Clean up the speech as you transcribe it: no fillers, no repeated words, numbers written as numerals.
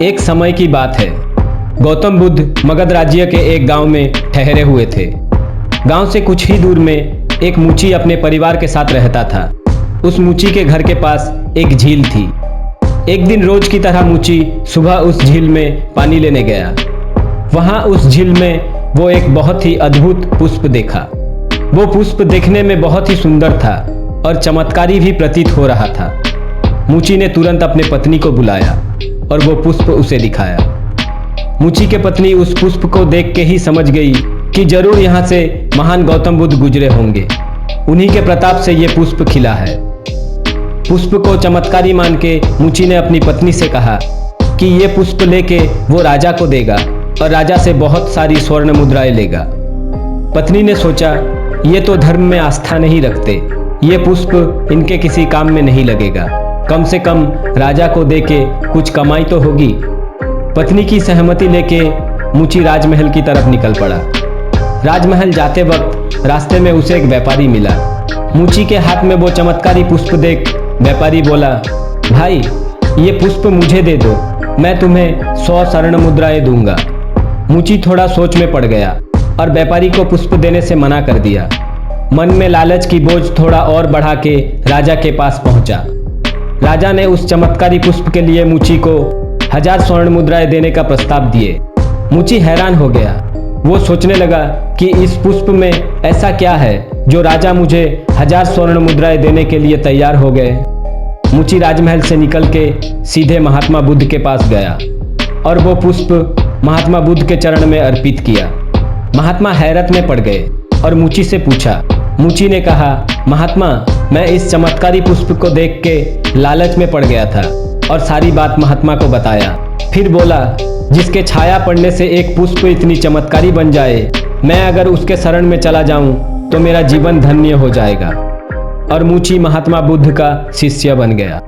एक समय की बात है। गौतम बुद्ध मगध राज्य के एक गांव में ठहरे हुए थे। गांव से कुछ ही दूर में एक मूची अपने परिवार के साथ रहता था। उस मूची के घर के पास एक झील थी। एक दिन रोज की तरह मूची सुबह उस झील में पानी लेने गया। वहां उस झील में वो एक बहुत ही अद्भुत पुष्प देखा। वो पुष्प देखने में बहुत ही सुंदर था और चमत्कारी भी प्रतीत हो रहा था। मूची ने तुरंत अपने पत्नी को बुलाया और वो पुष्प उसे दिखाया। मूची के पत्नी उस पुष्प को देख के ही समझ गई कि जरूर यहाँ से महान गौतम बुद्ध गुजरे होंगे। उन्हीं के प्रताप से ये पुष्प खिला है। पुष्प को चमत्कारी मान के मूची ने अपनी पत्नी से कहा कि ये पुष्प लेके वो राजा को देगा और राजा से बहुत सारी स्वर्ण मुद्राएं लेगा। पत्नी ने सोचा, ये तो धर्म में आस्था नहीं रखते, ये पुष्प इनके किसी काम में नहीं लगेगा। कम से कम राजा को देके कुछ कमाई तो होगी। पत्नी की सहमति लेके मूची राजमहल की तरफ निकल पड़ा। राजमहल जाते वक्त रास्ते में उसे एक व्यापारी मिला। मूची के हाथ में वो चमत्कारी पुष्प देख व्यापारी बोला, भाई ये पुष्प मुझे दे दो, मैं तुम्हें 100 स्वर्ण मुद्राएं दूंगा। मूची थोड़ा सोच में पड़ गया और व्यापारी को पुष्प देने से मना कर दिया। मन में लालच की बोझ थोड़ा और बढ़ा के राजा के पास पहुंचा। राजा ने उस चमत्कारी पुष्प के लिए मूची को 1000 स्वर्ण मुद्राएं देने का प्रस्ताव दिए। मूची हैरान हो गया। वो सोचने लगा कि इस पुष्प में ऐसा क्या है जो राजा मुझे 1000 स्वर्ण मुद्राएं देने के लिए तैयार हो गए। मूची राजमहल से निकल के सीधे महात्मा बुद्ध के पास गया और वो पुष्प महात्मा बुद्ध के चरण में अर्पित किया। महात्मा हैरत में पड़ गए और मूची से पूछा। मूची ने कहा, महात्मा, मैं इस चमत्कारी पुष्प को देख के लालच में पड़ गया था और सारी बात महात्मा को बताया। फिर बोला, जिसके छाया पड़ने से एक पुष्प इतनी चमत्कारी बन जाए, मैं अगर उसके शरण में चला जाऊं तो मेरा जीवन धन्य हो जाएगा। और मूची महात्मा बुद्ध का शिष्य बन गया।